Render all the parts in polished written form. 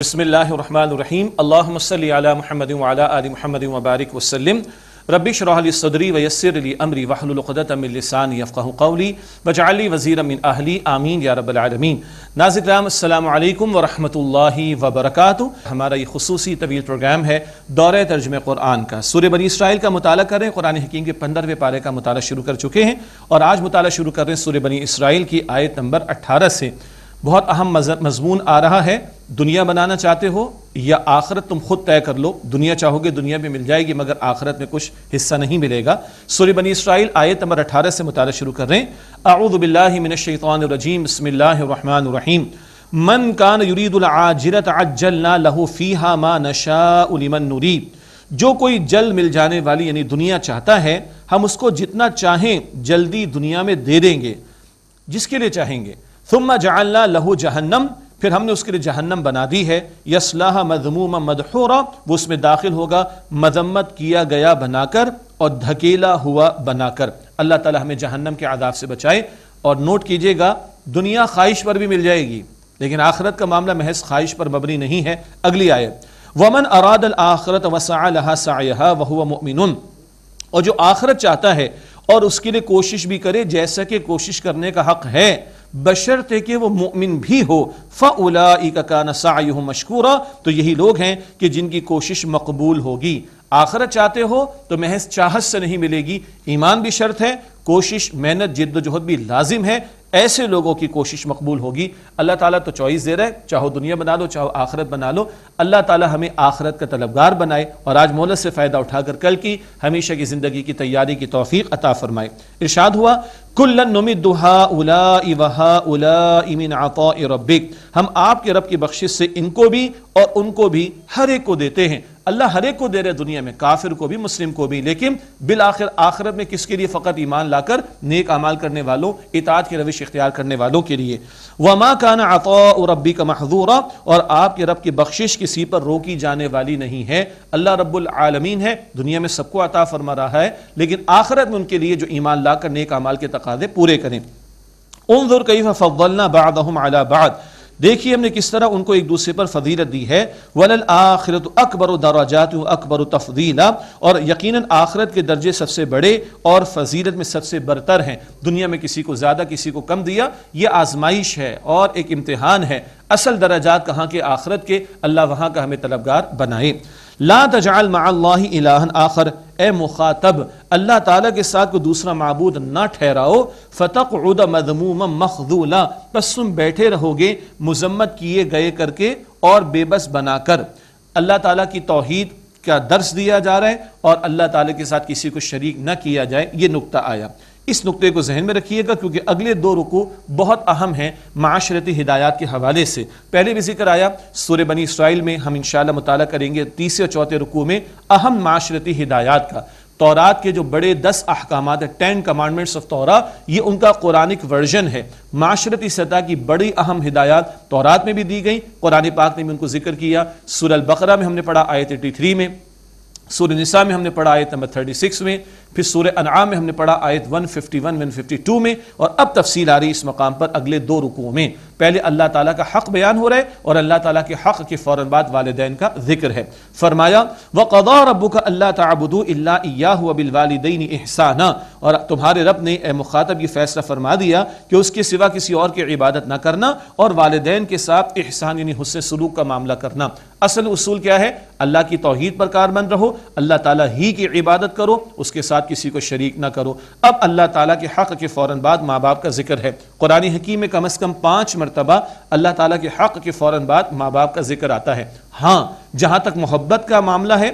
بسم اللہ الرحمن الرحیم اللہم صلی علی محمد وعلی آل محمد وبارک وسلم رب اشرح لی صدری ویسر لی امری واحلل عقدۃ من لسانی یفقہوا قولی واجعل لی وزیرا من اہلی آمین یا رب العالمین۔ ناظرین کرام السلام علیکم ورحمۃ اللہ وبرکاتہ۔ ہمارا یہ خصوصی طویل پروگرام ہے دورہ ترجمہ قرآن کا۔ سورہ بنی اسرائیل کا مطالعہ کر رہے ہیں، قرآن حکیم کے 15ویں پارے کا مطالعہ شروع کر چکے ہیں اور آج مطالعہ شروع کر رہے ہیں سورہ بنی اسرائیل کی آیت نمبر 18 سے۔ بہت اہم مضمون آ رہا ہے، دنیا بنانا چاہتے ہو یا آخرت، تم خود طے کر لو۔ دنیا چاہو گے دنیا میں مل جائے گی مگر آخرت میں کچھ حصہ نہیں ملے گا۔ سورہ بنی اسرائیل آیت نمبر 18 سے مطالعہ شروع کر رہے ہیں۔ اعوذ باللہ من الشیطان الرجیم، بسم اللہ الرحمن الرحیم۔ من کان یرید العاجلۃ عجلنا لہ فیہا ما نشاء لمن نرید۔ جو کوئی جلد مل جانے والی یعنی دنیا چاہتا ہے، ہم اس کو جتنا چاہیں جلدی دنیا میں دے دیں گے، جس کے لیے چاہیں گے۔ ثم جعلنا لہ جہنم، پھر ہم نے اس کے لیے جہنم بنا دی ہے، یصلاھا مذموما مدحورا، وہ اس میں داخل ہوگا مذمت کیا گیا بنا کر اور دھکیلا ہوا بنا کر۔ اللہ تعالی ہمیں جہنم کے عذاب سے بچائے۔ اور نوٹ کیجئے گا، دنیا خواہش پر بھی مل جائے گی لیکن آخرت کا معاملہ محض خواہش پر مبنی نہیں ہے۔ اگلی آیت، ومن اراد الآخرۃ وسعى لها سعيها وهو مؤمن، اور جو آخرت چاہتا ہے اور اس کے لیے کوشش بھی کرے جیسا کہ کوشش کرنے کا حق ہے، بشرطے کہ وہ مؤمن بھی ہو، فَأُولَئِكَ كَانَ سَعْيُهُمْ مَشْكُورًا، تو یہی لوگ ہیں کہ جن کی کوشش مقبول ہوگی۔ آخرت چاہتے ہو تو محض چاہت سے نہیں ملے گی، ایمان بھی شرط ہے، کوشش محنت جد و جہد بھی لازم ہے، ایسے لوگوں کی کوشش مقبول ہوگی۔ اللہ تعالیٰ تو چوائس دے رہا ہے، چاہو دنیا بنا لو چاہو آخرت بنا لو۔ اللہ تعالیٰ ہمیں آخرت کا طلبگار بنائے اور آج مہلت سے فائدہ اٹھا کر کل کی ہمیشہ کی زندگی کی تیاری کی توفیق عطا فرمائے۔ ارشاد ہوا، کُلًّا نُمِدُّ هَٰؤُلَاءِ وَهَٰؤُلَاءِ مِنْ عَطَاءِ رَبِّكَ، ہم آپ کے رب کی بخشش سے ان کو بھی اور ان کو بھی ہر ایک کو دیتے ہیں۔ اللہ ہر ایک کو دے رہے دنیا میں، کافر کو بھی مسلم کو بھی، لیکن بالآخر آخرت میں کس کے لیے؟ فقط ایمان لا کر نیک اعمال کرنے والوں، اطاعت کی روش اختیار کرنے والوں کے لیے۔ وَمَا كَانَ عَطَاءُ رَبِّكَ مَحْظُورًا، اور آپ کے رب کی بخشش کسی پر روکی جانے والی نہیں ہے۔ اللہ رب العالمین ہے، دنیا میں سب کو عطا فرما رہا ہے لیکن آخرت میں ان کے لیے جو ایمان لا کر نیک اعمال کے تقاضے پورے کریں۔ انظر کیف فضلنا بعضهم علی بعض، دیکھیے ہم نے کس طرح ان کو ایک دوسرے پر فضیلت دی ہے۔ وَلَلْآخِرَةُ أَكْبَرُ دَرَجَاتٍ وَأَكْبَرُ تَفْضِيلًا، اور یقیناً آخرت کے درجے سب سے بڑے اور فضیلت میں سب سے برتر ہیں۔ دنیا میں کسی کو زیادہ کسی کو کم دیا، یہ آزمائش ہے اور ایک امتحان ہے۔ اصل درجات کہاں کے؟ آخرت کے۔ اللہ وہاں کا ہمیں طلبگار بنائے۔ لا تجعل مع اللہ الہا آخر، اے مخاطب اللہ تعالیٰ کے ساتھ کوئی دوسرا معبود نہ ٹھہراؤ۔ فتقعد مذموما مخذولا، بس تم بیٹھے رہو گے مذمت کیے گئے کر کے اور بے بس بنا کر۔ اللہ تعالیٰ کی توحید کا درس دیا جا رہا ہے اور اللہ تعالیٰ کے ساتھ کسی کو شریک نہ کیا جائے، یہ نقطہ آیا۔ اس نقطے کو ذہن میں رکھیے گا کیونکہ اگلے دو رکوع بہت اہم ہیں معاشرتی ہدایات کے حوالے سے۔ پہلے بھی ذکر آیا سورہ بنی اسرائیل میں، ہم انشاءاللہ مطالعہ کریں گے تیسرے اور چوتھے رکوع میں اہم معاشرتی ہدایات کا۔ تورات کے جو بڑے 10 احکامات ہیں، 10 کمانڈمنٹس آف تورا، یہ ان کا قرآنک ورژن ہے۔ معاشرتی سطح کی بڑی اہم ہدایات تورات میں بھی دی گئی، قرآن پاک نے بھی ان کو ذکر کیا۔ سورہ البقرہ میں ہم نے پڑھا آیت 83 میں، سورہ نساء میں ہم نے پڑھا آیت نمبر 36 میں، پھر سورہ انعام میں ہم نے پڑھا آیت 151 152 میں، اور اب تفصیل آ رہی اس مقام پر اگلے دو رکوعوں میں۔ پہلے اللہ تعالیٰ کا حق بیان ہو رہا ہے اور اللہ تعالیٰ کے حق کے فوراً بعد والدین کا ذکر ہے۔ فرمایا وَقَضَىٰ رَبُّكَ أَلَّا تَعْبُدُوا إِلَّا إِيَّاهُ وَبِالْوَالِدَيْنِ إِحْسَانًا، اور تمہارے رب نے اے مخاطب یہ فیصلہ فرما دیا کہ اس کے سوا کسی اور کی عبادت نہ کرنا اور والدین کے ساتھ احسان یعنی حسن سلوک کا معاملہ کرنا۔ اصل اصول کیا ہے؟ اللہ کی توحید پر کاربند رہو، اللہ تعالیٰ ہی کی عبادت کرو، اس کے ساتھ کسی کو شریک نہ کرو۔ اب اللہ تعالیٰ کے حق کے فوراً بعد ماں باپ کا ذکر ہے۔ قرآن حکیم میں کم از کم 5 مرتبہ اللہ تعالیٰ کے حق کے فوراً بعد ماں باپ کا ذکر آتا ہے۔ ہاں، جہاں تک محبت کا معاملہ ہے،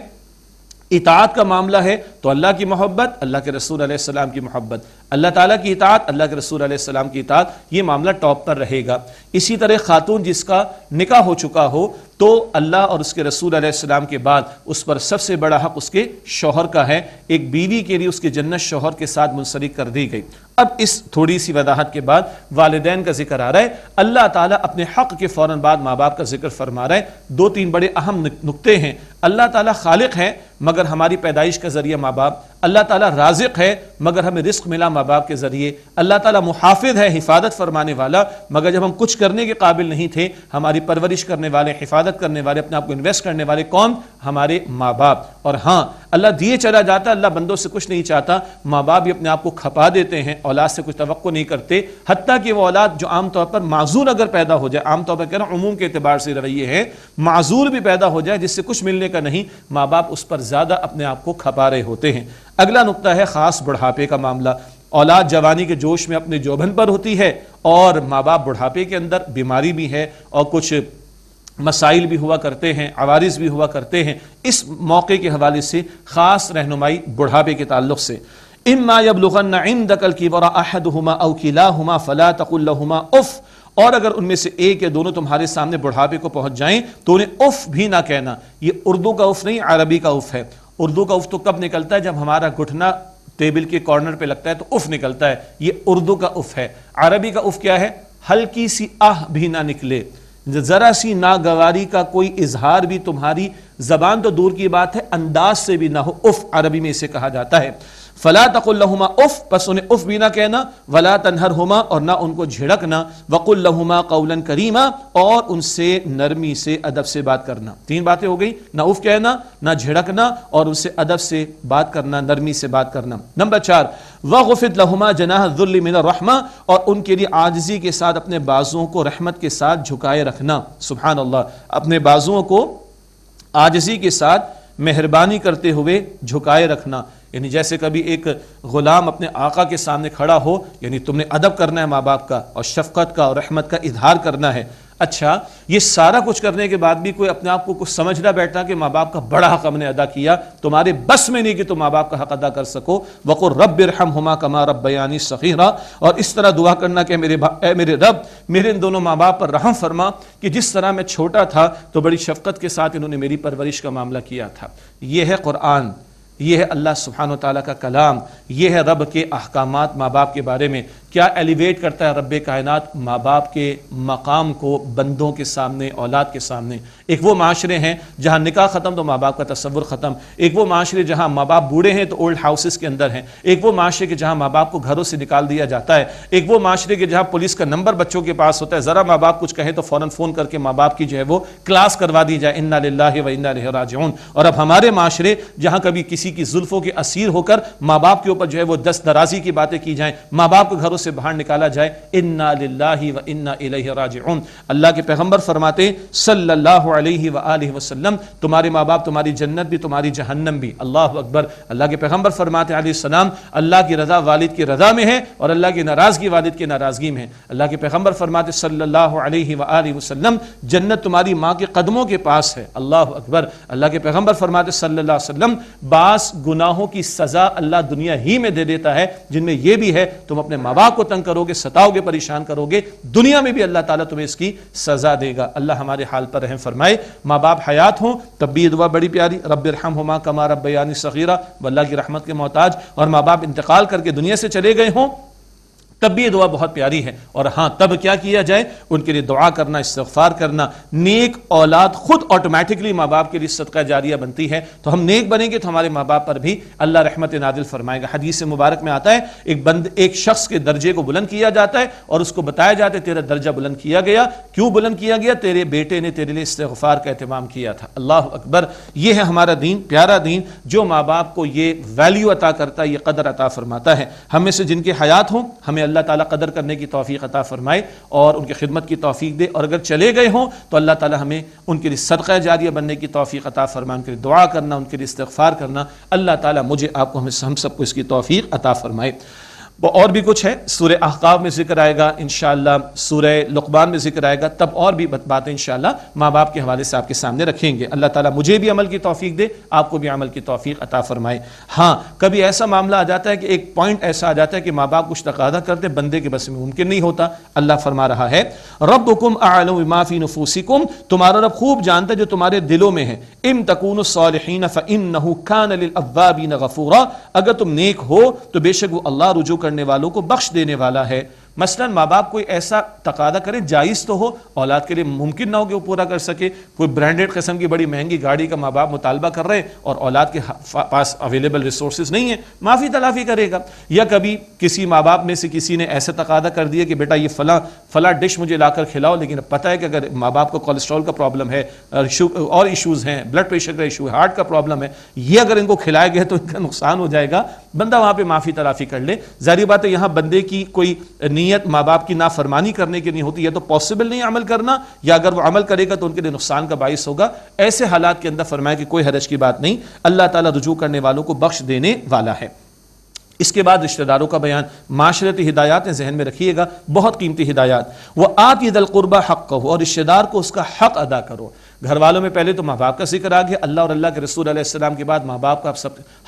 اطاعت کا معاملہ ہے، تو اللہ کی محبت، اللہ کے رسول علیہ السلام کی محبت، اللہ تعالیٰ کی اطاعت، اللہ کے رسول علیہ السلام کی اطاعت، یہ معاملہ ٹاپ پر رہے گا۔ اسی طرح خاتون جس کا نکاح ہو چکا ہو تو اللہ اور اس کے رسول علیہ السلام کے بعد اس پر سب سے بڑا حق اس کے شوہر کا ہے۔ ایک بیوی کے لیے اس کی جنت شوہر کے ساتھ منسلک کر دی گئی۔ اب اس تھوڑی سی وضاحت کے بعد والدین کا ذکر آ رہا ہے۔ اللہ تعالیٰ اپنے حق کے فوراً بعد ماں باپ کا ذکر فرما رہا ہے۔ 2-3 بڑے اہم نقطے ہیں۔ اللہ تعالیٰ خالق ہے مگر ہماری پیدائش کا ذریعہ ماں باپ، اللہ تعالیٰ رازق ہے مگر ہمیں رزق ملا ماں باپ کے ذریعے، اللہ تعالیٰ محافظ ہے، حفاظت فرمانے والا، مگر جب ہم کچھ کرنے کے قابل نہیں تھے، ہماری پرورش کرنے والے، حفاظت کرنے والے، اپنے آپ کو انویسٹ کرنے والے کون؟ ہمارے ماں باپ۔ اور ہاں اللہ دیے چلا جاتا ہے، اللہ بندوں سے کچھ نہیں چاہتا، ماں باپ بھی اپنے آپ کو کھپا دیتے ہیں، اولاد سے کچھ توقع نہیں کرتے، حتیٰ کہ وہ اولاد جو عام طور پر معذور اگر پیدا ہو جائے، عام طور پر کہہ رہا ہوں عموم کے اعتبار سے رویے ہیں، معذور بھی پیدا ہو جائے جس سے کچھ ملنے کا نہیں، ماں باپ اس پر زیادہ اپنے آپ کو کھپا رہے ہوتے ہیں۔ اگلا نقطہ ہے خاص بڑھاپے کا معاملہ۔ اولاد جوانی کے جوش میں اپنے جوبن پر ہوتی ہے اور ماں باپ بڑھاپے کے اندر، بیماری بھی ہے اور کچھ مسائل بھی ہوا کرتے ہیں، عوارض بھی ہوا کرتے ہیں، اس موقع کے حوالے سے خاص رہنمائی بڑھاپے کے تعلق سے۔ اما یبلغن عندک الکبر احدہما او کلاہما فلا تقل لہما اف، اور اگر ان میں سے ایک یا دونوں تمہارے سامنے بڑھاپے کو پہنچ جائیں تو انہیں اف بھی نہ کہنا۔ یہ اردو کا اف نہیں، عربی کا اف ہے۔ اردو کا اف تو کب نکلتا ہے؟ جب ہمارا گھٹنا ٹیبل کے کارنر پہ لگتا ہے تو اف نکلتا ہے، یہ اردو کا اف ہے۔ عربی کا اف کیا ہے؟ ہلکی سی آہ بھی نہ نکلے، ذرا سی ناگواری کا کوئی اظہار بھی تمہاری زبان تو دور کی بات ہے انداز سے بھی نہ ہو، اف عربی میں اسے کہا جاتا ہے۔ فلا تقل لہما اف، پس انہیں اف بھی نہ کہنا، ولا تنہرہما، اور نہ ان کو جھڑکنا، وقل لہما قولا کریما، اور ان سے نرمی سے ادب سے بات کرنا۔ تین باتیں ہو گئی، نہ اف کہنا، نہ جھڑکنا، اور ان سے ادب سے بات کرنا، نرمی سے بات کرنا۔ نمبر 4 وَغْفِضْ لَهُمَا جَنَاحَ الذُّلِّ مِنَ الرَّحْمَةِ، اور ان کے لیے عاجزی کے ساتھ اپنے بازوؤں کو رحمت کے ساتھ جھکائے رکھنا۔ سبحان اللہ، اپنے بازوؤں کو عاجزی کے ساتھ مہربانی کرتے ہوئے جھکائے رکھنا، یعنی جیسے کبھی ایک غلام اپنے آقا کے سامنے کھڑا ہو، یعنی تم نے ادب کرنا ہے ماں باپ کا اور شفقت کا اور رحمت کا اظہار کرنا ہے۔ اچھا، یہ سارا کچھ کرنے کے بعد بھی کوئی اپنے آپ کو کچھ سمجھ نہ بیٹھا کہ ماں باپ کا بڑا حق ہم نے ادا کیا، تمہارے بس میں نہیں کہ تم ماں باپ کا حق ادا کر سکو۔ وَقُلْ رَبِّ ارْحَمْهُمَا كَمَا رَبَّيَانِي صَغِيرًا، اور اس طرح دعا کرنا کہ اے میرے رب، میرے ان دونوں ماں باپ پر رحم فرما کہ جس طرح میں چھوٹا تھا تو بڑی شفقت کے ساتھ انہوں نے میری پرورش کا معاملہ کیا تھا۔ یہ ہے قرآن، یہ ہے اللہ سبحانہ و تعالیٰ کا کلام، یہ ہے رب کے احکامات ماں باپ کے بارے میں۔ کیا ایلیویٹ کرتا ہے رب کائنات ماں باپ کے مقام کو بندوں کے سامنے، اولاد کے سامنے۔ ایک وہ معاشرے ہیں جہاں نکاح ختم تو ماں باپ کا تصور ختم، ایک وہ معاشرے جہاں ماں باپ بوڑھے ہیں تو اولڈ ہاؤسز کے اندر ہیں، ایک وہ معاشرے کے جہاں ماں باپ کو گھروں سے نکال دیا جاتا ہے، ایک وہ معاشرے کے جہاں پولیس کا نمبر بچوں کے پاس ہوتا ہے، ذرا ماں باپ کچھ کہیں تو فوراً فون کر کے ماں باپ کی جو ہے وہ کلاس کروا دی جائے، انا للہ و انا الیہ راجعون۔ اور اب ہمارے معاشرے جہاں کبھی کسی کی زلفوں کے اسیر ہو کر ماں باپ کے اوپر جو ہے وہ دست درازی کی باتیں کی جائیں، ماں باپ کو گھروں سے باہر نکالا جائے، انا للہ و انا الیہ راجعون۔ اللہ کے پیغمبر فرماتے صلی اللہ علیہ وآلہ وسلم، تمہارے ماں باپ تمہاری جنت بھی تمہاری جہنم بھی۔ اللہ اکبر۔ اللہ کے پیغمبر فرماتے علیہ السلام، اللہ کی رضا والد کی رضا میں ہے اور اللہ کی ناراضگی والد کی ناراضگی میں ہے۔ اللہ کے پیغمبر فرماتے صلی اللہ علیہ وآلہ وسلم، جنت تمہاری ماں کے قدموں کے پاس ہے۔ اللہ اکبر۔ اللہ کے پیغمبر فرماتے صلی اللہ علیہ وسلم، بعض گناہوں کی سزا اللہ دنیا ہی میں دے دیتا ہے، جن میں یہ بھی ہے تم اپنے ماں باپ کو تنگ کرو گے، ستاؤ گے، پریشان کرو گے، دنیا میں بھی اللہ تعالیٰ تمہیں اس کی سزا دے گا۔ اللہ ہمارے حال پر رحم فرمائے۔ ماں باپ حیات ہوں تب بھی یہ دعا بڑی پیاری، رب ارحمہما کما ربیانی صغیرا، وہ اللہ کی رحمت کے محتاج، اور ماں باپ انتقال کر کے دنیا سے چلے گئے ہوں تب بھی یہ دعا بہت پیاری ہے۔ اور ہاں، تب کیا کیا جائے؟ ان کے لیے دعا کرنا، استغفار کرنا۔ نیک اولاد خود آٹومیٹکلی ماں باپ کے لیے صدقہ جاریہ بنتی ہے، تو ہم نیک بنیں گے تو ہمارے ماں باپ پر بھی اللہ رحمت نازل فرمائے گا۔ حدیث مبارک میں آتا ہے ایک شخص کے درجے کو بلند کیا جاتا ہے اور اس کو بتایا جاتا ہے تیرا درجہ بلند کیا گیا۔ کیوں بلند کیا گیا؟ تیرے بیٹے نے تیرے لیے استغفار کا اہتمام کیا تھا۔ اللہ اکبر۔ یہ ہے ہمارا دین، پیارا دین، جو ماں باپ کو یہ ویلیو عطا کرتا ہے، یہ قدر عطا فرماتا ہے۔ ہم میں سے جن کے حیات ہوں، ہمیں اللہ تعالیٰ قدر کرنے کی توفیق عطا فرمائے اور ان کی خدمت کی توفیق دے، اور اگر چلے گئے ہوں تو اللہ تعالیٰ ہمیں ان کے لیے صدقہ جاریہ بننے کی توفیق عطا فرمائے، ان کے لیے دعا کرنا، ان کے لیے استغفار کرنا۔ اللہ تعالیٰ مجھے، آپ کو، ہم سب کو اس کی توفیق عطا فرمائے۔ اور بھی کچھ ہے، سورہ احقاف میں ذکر آئے گا انشاءاللہ، سورہ لقمان میں ذکر آئے گا، تب اور بھی باتیں انشاءاللہ ماں باپ کے حوالے سے آپ کے سامنے رکھیں گے۔ اللہ تعالیٰ مجھے بھی عمل کی توفیق دے، آپ کو بھی عمل کی توفیق عطا فرمائے۔ ہاں، کبھی ایسا معاملہ آ جاتا ہے کہ ایک پوائنٹ ایسا آ جاتا ہے کہ ماں باپ کچھ تقاضا کرتے، بندے کے بس میں ممکن نہیں ہوتا۔ اللہ فرما رہا ہے ربکم اعلم بما فی نفوسکم، تمہارا رب خوب جانتا ہے جو تمہارے دلوں میں ہے۔ ان تکونوا صالحین فانہ کان للاوابین غفورا، اگر تم نیک ہو تو بے شک وہ اللہ رجوع کرنے والوں کو بخش دینے والا ہے۔ مثلا ماں باپ کوئی ایسا تقاضا کرے جائز تو ہو، اولاد کے لیے ممکن نہ ہو کہ وہ پورا کر سکے، کوئی برانڈیڈ قسم کی بڑی مہنگی گاڑی کا ماں باپ مطالبہ کر رہے اور اولاد کے پاس اویلیبل ریسورسز نہیں ہیں، معافی تلافی کرے گا۔ یا کبھی کسی ماں باپ میں سے کسی نے ایسا تقاضا کر دیا کہ بیٹا یہ فلاں ڈش مجھے لا کر کھلاؤ، لیکن اب پتہ ہے کہ اگر ماں باپ کو کولیسٹرول کا پرابلم ہے اور ایشوز ہیں، بلڈ پریشر کا ایشو ہے، ہارٹ کا پرابلم ہے، یہ اگر ان کو کھلائے گئے تو ان کا نقصان ہو جائے گا، بندہ وہاں پہ معافی تلافی کر لے۔ ظاہر بات ہے یہاں بندے کی کوئی نیت ماں باپ کی نافرمانی کرنے کی نہیں ہوتی، یا تو پاسبل نہیں عمل کرنا، یا اگر وہ عمل کرے گا تو ان کے لیے نقصان کا باعث ہوگا۔ ایسے حالات کے اندر فرمایا کہ کوئی حرج کی بات نہیں، اللہ تعالیٰ رجوع کرنے والوں کو بخش دینے والا ہے۔ اس کے بعد رشتہ داروں کا بیان، معاشرتی ہدایات ذہن میں رکھیے گا، بہت قیمتی ہدایات۔ وَآتِ ذَا الْقُرْبَى حَقَّهُ، اور رشتہ دار کو اس کا حق ادا کرو۔ گھر والوں میں پہلے تو ماں باپ کا ذکر آ گیا، اللہ اور اللہ کے رسول علیہ السلام کے بعد ماں باپ کا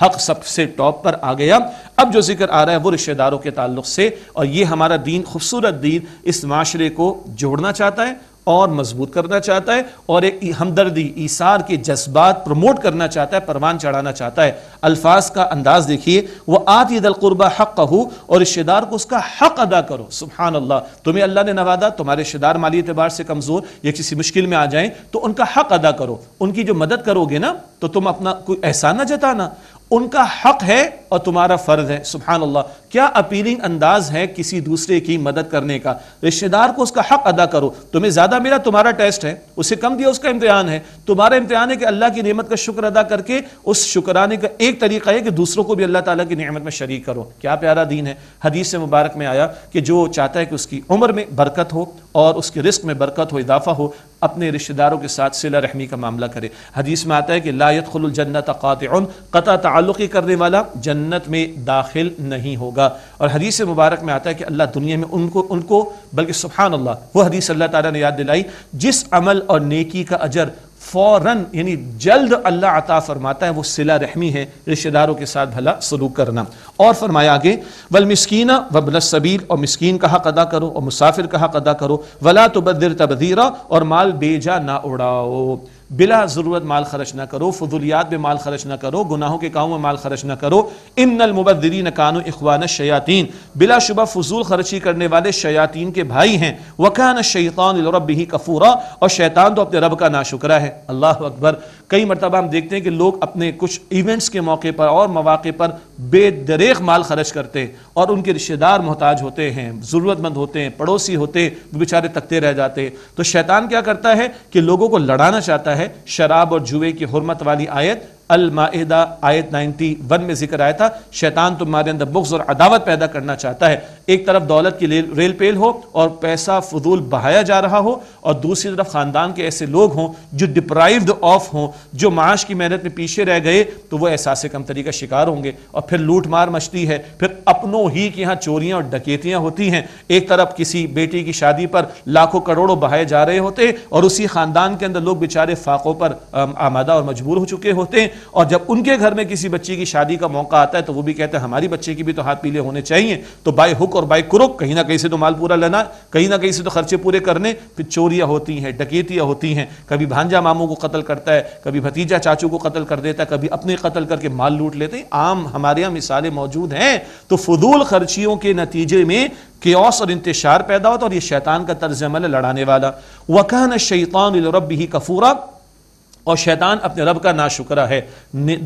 حق سب سے ٹاپ پر آ گیا۔ اب جو ذکر آ رہا ہے وہ رشتہ داروں کے تعلق سے، اور یہ ہمارا دین، خوبصورت دین، اس معاشرے کو جوڑنا چاہتا ہے اور مضبوط کرنا چاہتا ہے، اور ایک ہمدردی، ایثار کے جذبات پروموٹ کرنا چاہتا ہے، پروان چڑھانا چاہتا ہے۔ الفاظ کا انداز دیکھیے، وَآتِ ذَا الْقُرْبَى حَقَّهُ، اور رشتہ دار کو اس کا حق ادا کرو۔ سبحان اللہ، تمہیں اللہ نے نوازا، تمہارے رشتہ دار مالی اعتبار سے کمزور یا کسی مشکل میں آ جائیں تو ان کا حق ادا کرو، ان کی جو مدد کرو گے نا تو تم اپنا کوئی احسان نہ جتانا، ان کا حق ہے اور تمہارا فرض ہے۔ سبحان اللہ، کیا اپیلنگ انداز ہے کسی دوسرے کی مدد کرنے کا۔ رشتہ دار کو اس کا حق ادا کرو، تمہیں زیادہ ملا تمہارا ٹیسٹ ہے، اسے کم دیا اس کا امتحان ہے، تمہارا امتحان ہے کہ اللہ کی نعمت کا شکر ادا کر کے اس شکرانے کا ایک طریقہ ہے کہ دوسروں کو بھی اللہ تعالیٰ کی نعمت میں شریک کرو۔ کیا پیارا دین ہے۔ حدیث سے مبارک میں آیا کہ جو چاہتا ہے کہ اس کی عمر میں برکت ہو اور اس کے رزق میں برکت ہو، اضافہ ہو، اپنے رشتہ داروں کے ساتھ صلہ رحمی کا معاملہ کرے۔ حدیث میں آتا ہے کہ لا يدخل الجنت قاطع، قطع تعلقی کرنے والا جنت میں داخل نہیں ہوگا۔ اور حدیث مبارک میں آتا ہے کہ اللہ دنیا میں ان کو بلکہ سبحان اللہ، وہ حدیث اللہ تعالیٰ نے یاد دلائی، جس عمل اور نیکی کا اجر فوراً یعنی جلد اللہ عطا فرماتا ہے، وہ صلہ رحمی ہے، رشتہ داروں کے ساتھ بھلا سلوک کرنا۔ اور فرمایا آگے، والمسکین وابن السبیل، اور مسکین کا حق ادا کرو اور مسافر کا حق ادا کرو، ولا تبذر تبذیرا، اور مال بے جا نہ اڑاؤ، بلا ضرورت مال خرچ نہ کرو، فضولیات میں مال خرچ نہ کرو، گناہوں کے کاموں میں مال خرچ نہ کرو۔ ان المبذرین کانوا اخوان الشیاطین، بلا شبہ فضول خرچی کرنے والے شیاطین کے بھائی ہیں۔ وکان الشیطان لربہ کفورا، اور شیطان تو اپنے رب کا ناشکرا ہے۔ اللہ اکبر، کئی مرتبہ ہم دیکھتے ہیں کہ لوگ اپنے کچھ ایونٹس کے موقع پر اور مواقع پر بے دریغ مال خرچ کرتے ہیں، اور ان کے رشتہ دار محتاج ہوتے ہیں، ضرورت مند ہوتے ہیں، پڑوسی ہوتے ہیں، وہ بیچارے تکتے رہ جاتے ہیں۔ تو شیطان کیا کرتا ہے کہ لوگوں کو لڑانا چاہتا ہے۔ شراب اور جوئے کی حرمت والی آیت المائدہ آیت 91 میں ذکر آیا تھا، شیطان تمہارے اندر بغض اور عداوت پیدا کرنا چاہتا ہے۔ ایک طرف دولت کی ریل پیل ہو اور پیسہ فضول بہایا جا رہا ہو، اور دوسری طرف خاندان کے ایسے لوگ ہوں جو ڈپرائیوڈ آف ہوں، جو معاش کی محنت میں پیچھے رہ گئے، تو وہ احساس کمتری کا شکار ہوں گے، اور پھر لوٹ مار مچتی ہے، پھر اپنوں ہی کے یہاں چوریاں اور ڈکیتیاں ہوتی ہیں۔ ایک طرف کسی بیٹی کی شادی پر لاکھوں کروڑوں بہائے جا رہے ہوتے، اور اسی خاندان کے اندر لوگ بیچارے فاقوں پر آمادہ اور مجبور ہو چکے ہوتے ہیں، اور جب ان کے گھر میں کسی بچی کی شادی کا موقع آتا ہے تو وہ بھی کہتے ہیں ہماری بچے کی بھی تو ہاتھ پیلے ہونے چاہیے، تو بائی ہک اور بائی کروک کہیں نہ کہیں سے تو مال پورا لینا، کہیں نہ کہیں سے تو خرچے پورے کرنے، پھر چوریاں ہوتی ہیں، ڈکیتیاں ہوتی ہیں، کبھی بھانجا ماموں کو قتل کرتا ہے، کبھی بھتیجا چاچو کو قتل کر دیتا ہے، کبھی اپنے قتل کر کے مال لوٹ لیتے ہیں۔ عام ہمارے یہاں مثالیں موجود ہیں۔ تو فضول خرچیوں کے نتیجے میں کیوس اور انتشار پیدا ہوتا، اور یہ شیطان کا طرز عمل ہے لڑانے والا۔ وَكَانَ الشَّيْطَانُ لِرَبِّهِ كَفُورًا، اور شیطان اپنے رب کا ناشکرا ہے۔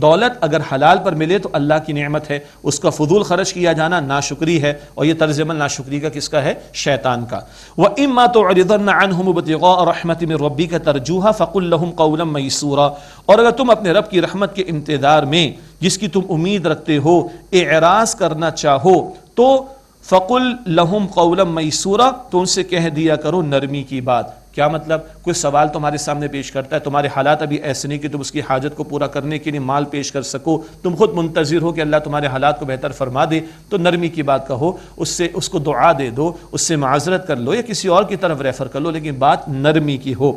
دولت اگر حلال پر ملے تو اللہ کی نعمت ہے، اس کا فضول خرچ کیا جانا ناشکری ہے، اور یہ طرز عمل ناشکری کا کس کا ہے؟ شیطان کا۔ وَإِمَّا تُعْرِضَنَّ عَنْهُمُ ابْتِغَاءَ رَحْمَةٍ مِّن رَّبِّكَ تَرْجُوهَا فَقُل لَّهُمْ قَوْلًا مَّيْسُورًا، اور اگر تم اپنے رب کی رحمت کے امتدار میں جس کی تم امید رکھتے ہو اعراض کرنا چاہو تو فَقُل لَّهُمْ قَوْلًا مَّيْسُورًا، تو ان سے کہہ دیا کرو نرمی کی بات۔ کیا مطلب؟ کوئی سوال تمہارے سامنے پیش کرتا ہے، تمہارے حالات ابھی ایسے نہیں کہ تم اس کی حاجت کو پورا کرنے کے لیے مال پیش کر سکو، تم خود منتظر ہو کہ اللہ تمہارے حالات کو بہتر فرما دے، تو نرمی کی بات کہو، اس کو دعا دے دو، اس سے معذرت کر لو، یا کسی اور کی طرف ریفر کر لو، لیکن بات نرمی کی ہو۔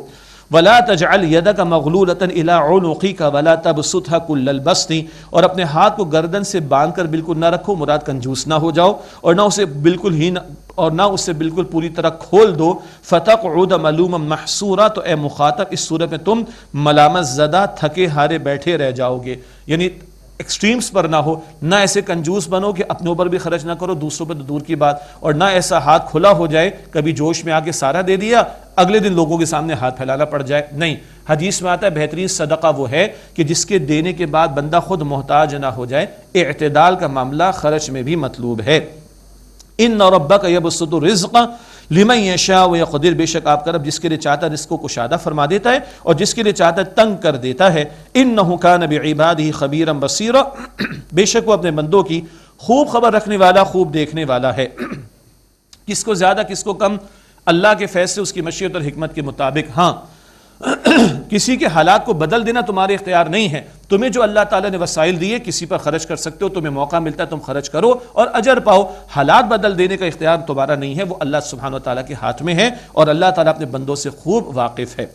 وَلَا تَجْعَلْ يَدَكَ مَغْلُولَةً إِلَىٰ عُنُقِكَ وَلَا تَبْسُطْهَا كُلَّ الْبَسْطِ، اور اپنے ہاتھ کو گردن سے باندھ کر بالکل نہ رکھو، مراد کنجوس نہ ہو جاؤ، اور نہ اسے بالکل پوری طرح کھول دو۔ فَتَقْعُدَ مَلُومًا مَحْسُورًا، تو اے مخاطب اس صورت میں تم ملامت زدہ تھکے ہارے بیٹھے رہ جاؤ گے، یعنی ایکسٹریمز پر نہ ہو، نہ ایسے کنجوس بنو کہ اپنے اوپر بھی خرچ نہ کرو، دوسروں پہ تو دور کی بات، اور نہ ایسا ہاتھ کھلا ہو جائے کبھی جوش میں آ کے سارا دے دیا اگلے دن لوگوں کے سامنے ہاتھ پھیلانا پڑ جائے. نہیں، حدیث میں آتا ہے بہترین صدقہ وہ ہے کہ جس کے دینے کے بعد بندہ خود محتاج نہ ہو جائے. اعتدال کا معاملہ خرچ میں بھی مطلوب ہے. ان ربک یبسط الرزق لمن یشاء ویقدر، بے شک آپ کا رب جس کے لیے چاہتا ہے رزق کو کشادہ فرما دیتا ہے اور جس کے لیے چاہتا ہے تنگ کر دیتا ہے. انہ کان بعبادہ خبیرا بصیرا، بے شک وہ اپنے بندوں کی خوب خبر رکھنے والا، خوب دیکھنے والا ہے. کس کو زیادہ کس کو کم، اللہ کے فیصلے اس کی مشیت اور حکمت کے مطابق. ہاں کسی کے حالات کو بدل دینا تمہارے اختیار نہیں ہے. تمہیں جو اللہ تعالیٰ نے وسائل دیے کسی پر خرچ کر سکتے ہو، تمہیں موقع ملتا ہے تم خرچ کرو اور اجر پاؤ. حالات بدل دینے کا اختیار تمہارا نہیں ہے، وہ اللہ سبحانہ و تعالیٰ کے ہاتھ میں ہے اور اللہ تعالیٰ اپنے بندوں سے خوب واقف ہے.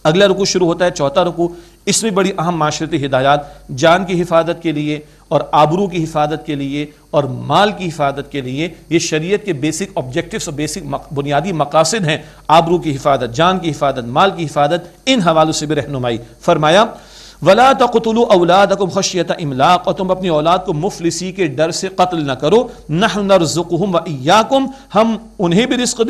اگلا رکوع شروع ہوتا ہے، چوتھا رکوع. اس میں بڑی اہم معاشرتی ہدایات جان کی حفاظت کے لیے اور آبرو کی حفاظت کے لیے اور مال کی حفاظت کے لیے. یہ شریعت کے بیسک آبجیکٹیوز اور بیسک بنیادی مقاصد ہیں. آبرو کی حفاظت، جان کی حفاظت، مال کی حفاظت، ان حوالوں سے بھی رہنمائی. فرمایا وَلَا تَقْتُلُوا أَوْلَادَكُمْ خَشْيَةَ إِمْلَاقٍ، اور تم اپنی اولاد کو مفلسی کے ڈر سے قتل نہ کرو. نَحْنُ نَرْزُقُهُمْ وَإِيَّاكُمْ، ہم انہیں بھی رزق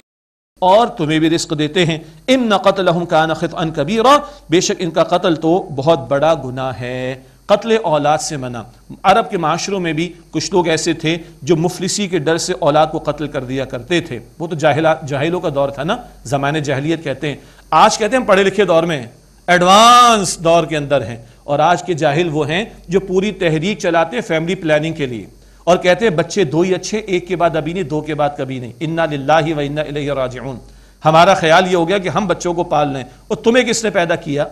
اور تمہیں بھی رزق دیتے ہیں. ان قتلہم کان خطئا کبیرا، بے شک ان کا قتل تو بہت بڑا گناہ ہے. قتل اولاد سے منع. عرب کے معاشروں میں بھی کچھ لوگ ایسے تھے جو مفلسی کے ڈر سے اولاد کو قتل کر دیا کرتے تھے. وہ تو جاہلوں کا دور تھا نا، زمانے جاہلیت کہتے ہیں. آج کہتے ہیں ہم پڑھے لکھے دور میں ہیں، ایڈوانس دور کے اندر ہیں. اور آج کے جاہل وہ ہیں جو پوری تحریک چلاتے ہیں فیملی پلاننگ کے لیے اور کہتے ہیں بچے دو ہی اچھے، ایک کے بعد ابھی نہیں، دو کے بعد کبھی نہیں. انا للہ و انا الیہ راجعون. ہمارا خیال یہ ہو گیا کہ ہم بچوں کو پال لیں. اور تمہیں کس نے پیدا کیا؟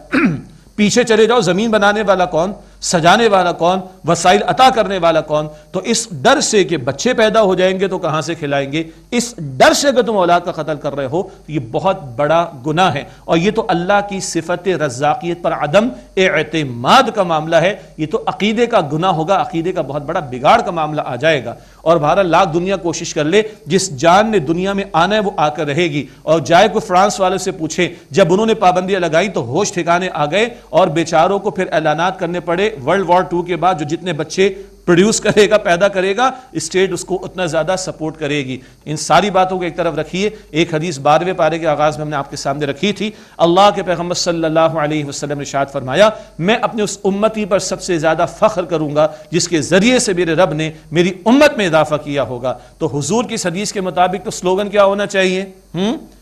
پیچھے چلے جاؤ، زمین بنانے والا کون، سجانے والا کون، وسائل عطا کرنے والا کون؟ تو اس ڈر سے کہ بچے پیدا ہو جائیں گے تو کہاں سے کھلائیں گے، اس ڈر سے کہ تم اولاد کا قتل کر رہے ہو، یہ بہت بڑا گناہ ہے. اور یہ تو اللہ کی صفت رزاقیت پر عدم اعتماد کا معاملہ ہے. یہ تو عقیدے کا گناہ ہوگا، عقیدے کا بہت بڑا بگاڑ کا معاملہ آ جائے گا. اور بہرحال لاکھ دنیا کوشش کر لے، جس جان نے دنیا میں آنا ہے وہ آ کر رہے گی. اور جائے کوئی فرانس والے سے پوچھے، جب انہوں نے پابندیاں لگائیں تو ہوش ٹھکانے آ گئے اور بیچاروں کو پھر اعلانات کرنے پڑے. ورلڈ وار 2 کے بعد جو جتنے بچے پروڈیوس کرے گا، پیدا کرے گا، اسٹیٹ اس کو اتنا زیادہ سپورٹ کرے گی. ان ساری باتوں کو ایک طرف رکھیے. ایک حدیث 12ویں پارے کے آغاز میں ہم نے آپ کے سامنے رکھی تھی. اللہ کے پیغمبر صلی اللہ علیہ وسلم نے ارشاد فرمایا، میں اپنے اس امتی پر سب سے زیادہ فخر کروں گا جس کے ذریعے سے میرے رب نے میری امت میں اضافہ کیا ہوگا. تو حضور کی حدیث کے مطابق تو سلوگن کیا ہونا چاہیے؟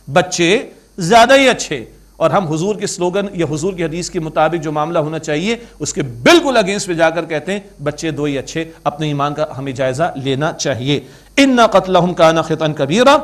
بچے زیادہ ہی اچھے. اور ہم حضور کے سلوگن یا حضور کی حدیث کے مطابق جو معاملہ ہونا چاہیے اس کے بالکل اگینسٹ پہ جا کر کہتے ہیں بچے دو ہی اچھے. اپنے ایمان کا ہمیں جائزہ لینا چاہیے. ان قتلہم کان خطئا کبیرا،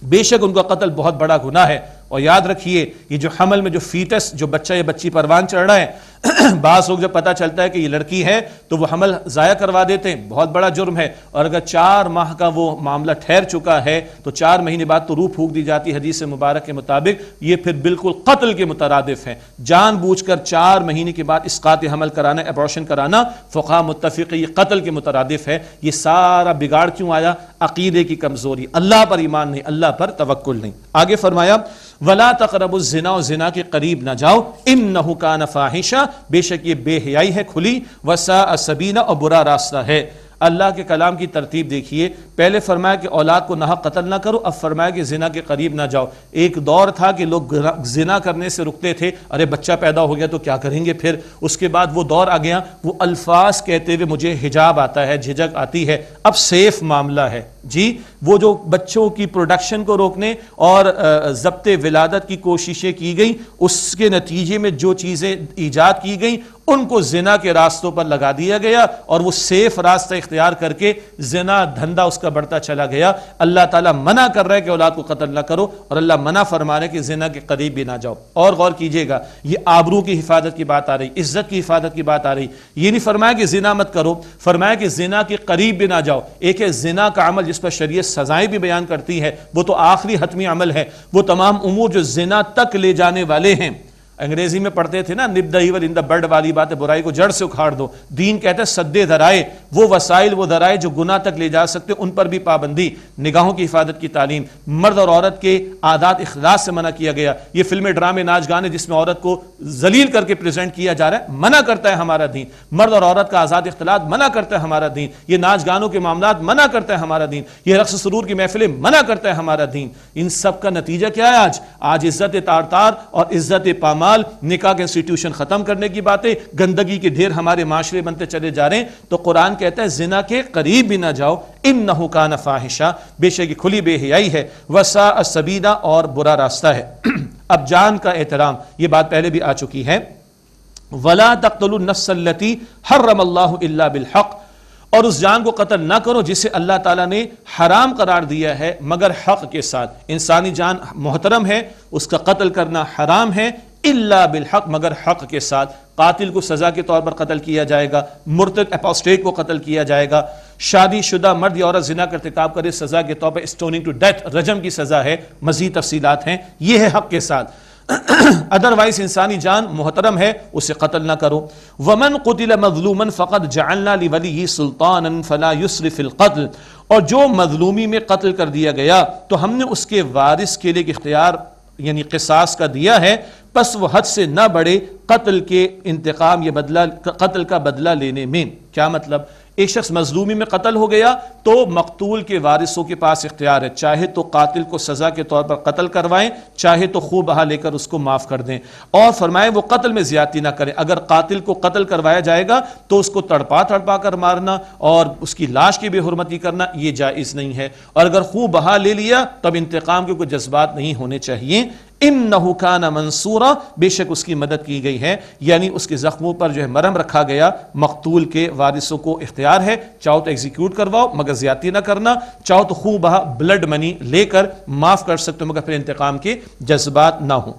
بے شک ان کا قتل بہت بڑا گناہ ہے. اور یاد رکھیے یہ جو حمل میں جو فیٹس، جو بچہ یا بچی پروان چڑھ رہا ہے، بعض لوگ جب پتہ چلتا ہے کہ یہ لڑکی ہے تو وہ حمل ضائع کروا دیتے ہیں، بہت بڑا جرم ہے. اور اگر 4 ماہ کا وہ معاملہ ٹھہر چکا ہے تو 4 مہینے بعد تو روح پھونک دی جاتی ہے حدیث مبارک کے مطابق. یہ پھر بالکل قتل کے مترادف ہے. جان بوجھ کر 4 مہینے کے بعد اسقاط حمل کرانا، ابورشن کرانا، فقہاء متفق یہ قتل کے مترادف ہے. یہ سارا بگاڑ کیوں آیا؟ عقیدے کی کمزوری، اللہ پر ایمان نہیں، اللہ پر توکل نہیں. آگے فرمایا وَلَا تَقْرَبُوا الزِّنَا، اور زنا کے قریب نہ جاؤ. إِنَّهُ كَانَ فَاحِشًا، بے شک یہ بے حیائی ہے کھلی، وَسَاءَ سَبِيلًا، اور برا راستہ ہے. اللہ کے کلام کی ترتیب دیکھیے. پہلے فرمایا کہ اولاد کو ناحق قتل نہ کرو، اب فرمایا کہ زنا کے قریب نہ جاؤ. ایک دور تھا کہ لوگ زنا کرنے سے رکتے تھے، ارے بچہ پیدا ہو گیا تو کیا کریں گے پھر. اس کے بعد وہ دور آ گیا، وہ الفاظ کہتے ہوئے مجھے حجاب آتا ہے، جھجک آتی ہے. اب سیف معاملہ ہے جی. وہ جو بچوں کی پروڈکشن کو روکنے اور ضبط ولادت کی کوششیں کی گئیں، اس کے نتیجے میں جو چیزیں ایجاد کی گئیں ان کو زنا کے راستوں پر لگا دیا گیا اور وہ سیف راستہ اختیار کر کے زنا دھندا اس کا بڑھتا چلا گیا. اللہ تعالیٰ منع کر رہا ہے کہ اولاد کو قتل نہ کرو اور اللہ منع فرما رہا ہے کہ زنا کے قریب بھی نہ جاؤ. اور غور کیجئے گا، یہ آبرو کی حفاظت کی بات آ رہی، عزت کی حفاظت کی بات آ رہی. یہ نہیں فرمایا کہ زنا مت کرو، فرمایا کہ زنا کے قریب بھی نہ جاؤ. ایک ہے زنا کا عمل جس پر شریعت سزائیں بھی بیان کرتی ہے، وہ تو آخری حتمی عمل ہے. وہ تمام امور جو زنا تک لے جانے والے ہیں، انگریزی میں پڑھتے تھے نا نب دا ایول ان دا بڈ والی بات ہے، برائی کو جڑ سے اکھاڑ دو. دین کہتا ہے سدے ذرائع، وہ وسائل وہ ذرائع جو گناہ تک لے جا سکتے ان پر بھی پابندی. نگاہوں کی حفاظت کی تعلیم، مرد اور عورت کے عادات اخلاص سے منع کیا گیا. یہ فلمیں ڈرامے ناچ گانے جس میں عورت کو ذلیل کر کے پریزنٹ کیا جا رہا ہے منع کرتا ہے ہمارا دین. مرد اور عورت کا آزاد اختلاط منع کرتا ہے ہمارا دین. یہ ناچ گانوں کے معاملات منع کرتا ہے ہمارا دین. یہ رقص سرور کی محفلیں منع کرتا ہے ہمارا دین. ان سب کا نتیجہ کیا ہے؟ آج عزت تار اور عزت پامال، نکاح کے انسٹیٹیوشن ختم کرنے کی باتیں، گندگی کے ڈھیر ہمارے معاشرے بنتے چلے جا رہے ہیں. تو قرآن کہتا ہے زنا کے قریب بھی نہ جاؤ، انہ کان فاحشہ، بے شک یہ کھلی بے حیائی ہے، وساء سبیلا، اور برا راستہ ہے. اب جان کا احترام، یہ بات پہلے بھی آ چکی ہے. ولا تقتلوا النفس التي حرم اللہ الا بالحق، اور اس جان کو قتل نہ کرو جسے اللہ تعالیٰ نے حرام قرار دیا ہے مگر حق کے ساتھ. انسانی جان محترم ہے، اس کا قتل کرنا حرام ہے، الا بالحق، مگر حق کے ساتھ. قاتل کو سزا کے طور پر قتل کیا جائے گا، مرتد اپوسٹیٹ کو قتل کیا جائے گا. شادی شدہ مرد یا عورت زنا کا ارتکاب کرے سزا کے طور پر اسٹوننگ ٹو ڈیتھ، رجم کی سزا ہے. مزید تفصیلات ہیں، یہ ہے حق کے ساتھ. ادروائز انسانی جان محترم ہے، اسے قتل نہ کرو. ومن قتل مظلوما فقد جعلنا لولیہ سلطانا فلا یسرف فی القتل، اور جو مظلومی میں قتل کر دیا گیا تو ہم نے اس کے وارث کے لیے ایک اختیار یعنی قصاص کا دیا ہے، پس وہ حد سے نہ بڑھے قتل کے انتقام یا قتل کا بدلہ لینے میں. کیا مطلب؟ ایک شخص مظلومی میں قتل ہو گیا تو مقتول کے وارثوں کے پاس اختیار ہے، چاہے تو قاتل کو سزا کے طور پر قتل کروائیں، چاہے تو خوب بہا لے کر اس کو معاف کر دیں. اور فرمائے وہ قتل میں زیادتی نہ کریں. اگر قاتل کو قتل کروایا جائے گا تو اس کو تڑپا کر مارنا اور اس کی لاش کی بے حرمتی کرنا یہ جائز نہیں ہے. اور اگر خوب بہا لے لیا تب انتقام کے کوئی جذبات نہیں ہونے چاہیے. انہ کان منصورا، بے شک اس کی مدد کی گئی ہے، یعنی اس کے زخموں پر جو ہے مرہم رکھا گیا. مقتول کے وارثوں کو اختیار ہے، چاہو تو ایگزیکیوٹ کرواؤ مگر زیادتی نہ کرنا، چاہو تو خوب بہا بلڈ منی لے کر معاف کر سکتے ہو مگر پھر انتقام کے جذبات نہ ہوں.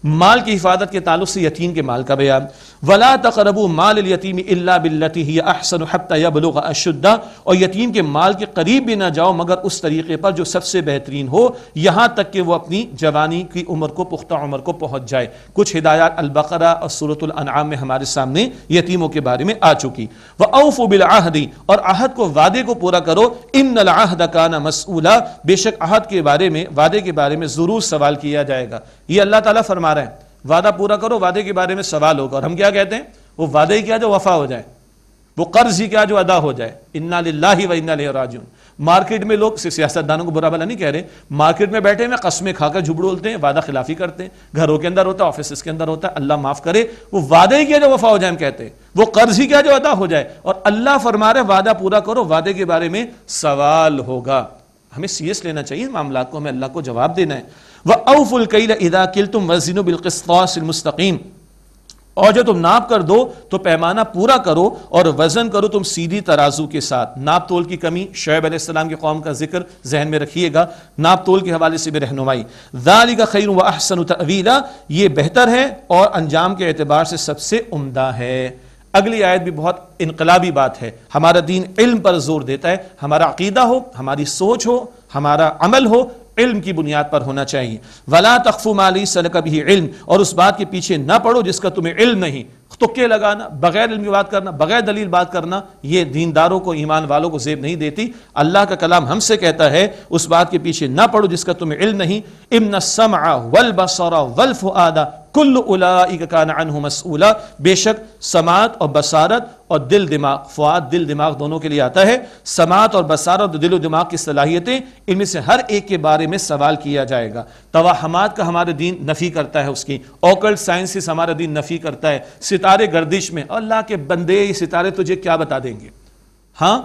مال کی حفاظت کے تعلق سے یتیم کے مال کا بیان. ولا تقربوا مال الیتیم الا بالتي هي احسن حتى يبلغ اشدہ، اور یتیم کے مال کے قریب بھی نہ جاؤ مگر اس طریقے پر جو سب سے بہترین ہو، یہاں تک کہ وہ اپنی جوانی کی عمر کو پختہ عمر کو پہنچ جائے. کچھ ہدایات البقرہ اور سورۃ الانعام میں ہمارے سامنے یتیموں کے بارے میں آ چکی. واوفوا بالعہد، اور عہد کو وعدے کو پورا کرو. ان العہد کان مسئولا، بے شک عہد کے بارے میں وعدے کے بارے میں ضرور سوال کیا جائے گا. یہ اللہ تعالیٰ فرما رہے ہیں وعدہ پورا کرو، وعدے کے بارے میں سوال ہوگا. اور ہم کیا کہتے ہیں؟ وہ وعدے ہی کیا جو وفا ہو جائے، وہ قرض ہی کیا جو ادا ہو جائے. انا للہ و انا الیہ راجعون. مارکیٹ میں لوگ سیاست دانوں کو برا بھلا نہیں کہہ رہے، مارکیٹ میں بیٹھے میں قسمیں کھا کر جھبڑولتے ہیں، وعدہ خلافی کرتے ہیں، گھروں کے اندر ہوتا ہے، آفیسز کے اندر ہوتا ہے. اللہ معاف کرے، وہ وعدے ہی کیا جو وفا ہو جائے ہم کہتے ہیں، وہ قرض ہی کیا جو ادا ہو جائے. اور اللہ فرما رہے وعدہ پورا کرو، وعدے کے بارے میں سوال ہوگا. ہمیں سیریس لینا چاہیے معاملات کو، ہمیں اللہ کو جواب دینا ہے. وَأَوْفُوا الْكَيْلَ إِذَا كِلْتُمْ وَزِنُوا بِالْقِسْطَاسِ الْمُسْتَقِيمِ، اور جو تم ناپ کر دو تو پیمانہ پورا کرو اور وزن کرو تم سیدھی ترازو کے ساتھ. ناپ تول کی کمی، شعیب علیہ السلام کی قوم کا ذکر ذہن میں رکھیے گا، ناپ تول کے حوالے سے بھی رہنمائی. ذَلِكَ خَيْرٌ وَأَحْسَنُ تَأْوِيلًا، یہ بہتر ہے اور انجام کے اعتبار سے سب سے عمدہ ہے. اگلی آیت بھی بہت انقلابی بات ہے. ہمارا دین علم پر زور دیتا ہے. ہمارا عقیدہ ہو، ہماری سوچ ہو، ہمارا عمل ہو، علم کی بنیاد پر ہونا چاہیے. وَلَا تَخْفُ مَا لَيْسَ لَكَ بِهِ علم، اور اس بات کے پیچھے نہ پڑو جس کا تمہیں علم نہیں. تکے لگانا، بغیر علم کی بات کرنا، بغیر دلیل بات کرنا، یہ دینداروں کو، ایمان والوں کو زیب نہیں دیتی. اللہ کا کلام ہم سے کہتا ہے اس بات کے پیچھے نہ پڑو جس کا تمہیں علم نہیں. اِنَّ السَّمْعَ وَالْبَصَرَ وَالْفُؤَادَ کل اولئک کان عنہ مسئولا، بے شک سماعت اور بصارت اور دل دماغ، فؤاد دل دماغ دونوں کے لیے آتا ہے. سماعت اور بصارت اور دل و دماغ کی صلاحیتیں، ان میں سے ہر ایک کے بارے میں سوال کیا جائے گا. توہمات کا ہمارا دین نفی کرتا ہے، اس کی اوکلٹ سائنسز ہمارا دین نفی کرتا ہے. ستارے گردش میں، اللہ کے بندے یہ ستارے تجھے کیا بتا دیں گے؟ ہاں،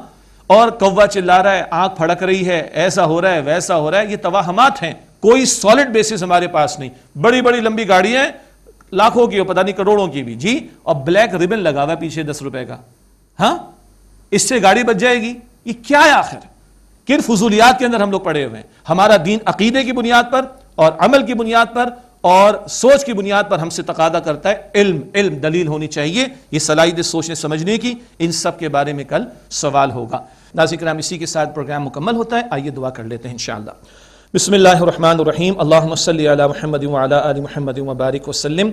اور کوا چلا رہا ہے، آنکھ پھڑک رہی ہے، ایسا ہو رہا ہے، ویسا ہو رہا ہے. یہ توہمات ہیں، کوئی سالڈ بیسس ہمارے پاس نہیں. بڑی بڑی لمبی گاڑیاں ہیں، لاکھوں کی ہو، پتہ نہیں کروڑوں کی بھی جی، اور بلیک ریبن لگا ہوا ہے پیچھے 10 روپے کا. ہاں، اس سے گاڑی بچ جائے گی؟ یہ کیا ہے آخر؟ کن فضولیات کے اندر ہم لوگ پڑے ہوئے ہیں؟ ہمارا دین عقیدے کی بنیاد پر اور عمل کی بنیاد پر اور سوچ کی بنیاد پر ہم سے تقاضا کرتا ہے علم دلیل ہونی چاہیے. یہ صلاحیت سوچنے سمجھنے کی، ان سب کے بارے میں کل سوال ہوگا. ناظرین کرام، اسی کے ساتھ پروگرام مکمل ہوتا ہے. آئیے دعا کر لیتے ہیں انشاءاللہ. بسم اللہ الرحمن الرحیم. اللہم صلی علی محمد وعلی آل محمد وبارک وسلم.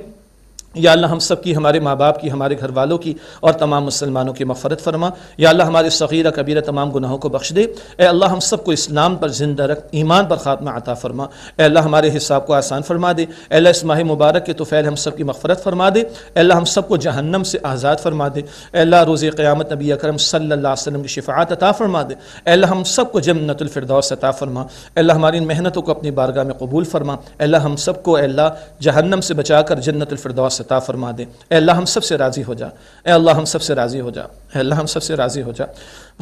یا اللہ ہم سب کی، ہمارے ماں باپ کی، ہمارے گھر والوں کی اور تمام مسلمانوں کی مغفرت فرما۔ یا اللہ ہمارے صغیرہ کبیرہ تمام گناہوں کو بخش دے۔ اے اللہ ہم سب کو اسلام پر زندہ رکھ، ایمان پر خاتمہ عطا فرما۔ اے اللہ ہمارے حساب کو آسان فرما دے۔ اے اللہ اس ماہ مبارک کے طفیل ہم سب کی مغفرت فرما دے۔ اے اللہ ہم سب کو جہنم سے آزاد فرما دے۔ اے اللہ روز قیامت نبی اکرم صلی اللہ علیہ وسلم کی شفاعت عطا فرما دے۔ اے اللہ ہم سب کو جنت الفردوس عطا فرما۔ اے اللہ ہماری ان محنتوں کو اپنی بارگاہ میں قبول فرما۔ اے اللہ ہم سب کو اے اللہ جہنم سے بچا کر جنت الفردوس عطا فرما دے۔ اے اللہ ہم سب سے راضی ہو جا۔ اے اللہ ہم سب سے راضی ہو جا۔ اے اللہ ہم سب سے راضی ہو جا۔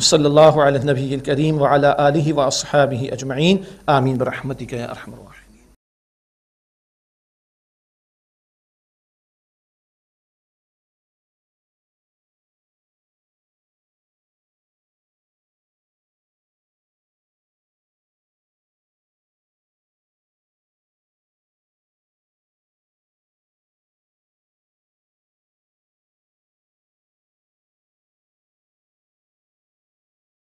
صلی اللہ علی النبی الکریم وعلی آلہ واصحابہ اجمعین، آمین برحمتک یا ارحم الراحمین۔